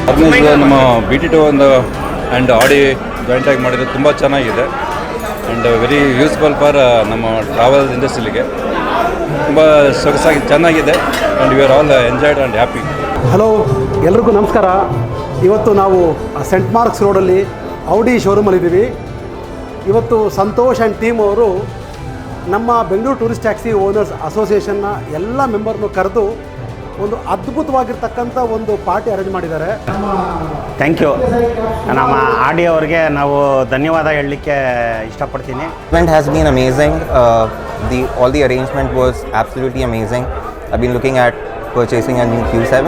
Organiser ನಮ್ಮ BT2 ಒಂದು and ಆಡಿ ಜಾಯಿಂಟಾಗಿ ಮಾಡಿದರೆ ತುಂಬ ಚೆನ್ನಾಗಿದೆ ಆ್ಯಂಡ್ ವೆರಿ ಯೂಸ್ಫುಲ್ ಫಾರ್ ನಮ್ಮ ಟ್ರಾವೆಲ್ ಇಂಡಸ್ಟ್ರಿಗೆ ತುಂಬ ಸೊಗಸಾಗಿ ಚೆನ್ನಾಗಿದೆ and we are all enjoyed and happy. Hello, ಎಲ್ರಿಗೂ ನಮಸ್ಕಾರ. ಇವತ್ತು ನಾವು ಸೆಂಟ್ ಮಾರ್ಕ್ಸ್ ರೋಡಲ್ಲಿ ಔಡಿ ಶೋರೂಮಲ್ಲಿದ್ದೀವಿ. ಇವತ್ತು ಸಂತೋಷ್ ಆ್ಯಂಡ್ ಟೀಮ್ ಅವರು ನಮ್ಮ ಬೆಂಗಳೂರು ಟೂರಿಸ್ಟ್ ಟ್ಯಾಕ್ಸಿ ಓನರ್ಸ್ ಅಸೋಸಿಯೇಷನ್ನ ಎಲ್ಲ ಮೆಂಬರ್ನು ಕರೆದು ಒಂದು ಅದ್ಭುತವಾಗಿರ್ತಕ್ಕಂಥ ಒಂದು ಪಾರ್ಟಿ ಅರೇಂಜ್ ಮಾಡಿದ್ದಾರೆ. Thank you. ನಮ್ಮ ಆಡಿ ಅವ್ರಿಗೆ ನಾವು ಧನ್ಯವಾದ ಹೇಳಲಿಕ್ಕೆ ಇಷ್ಟಪಡ್ತೀನಿ. Event has been amazing. All the arrangement was absolutely amazing. I've been looking at purchasing a new Q7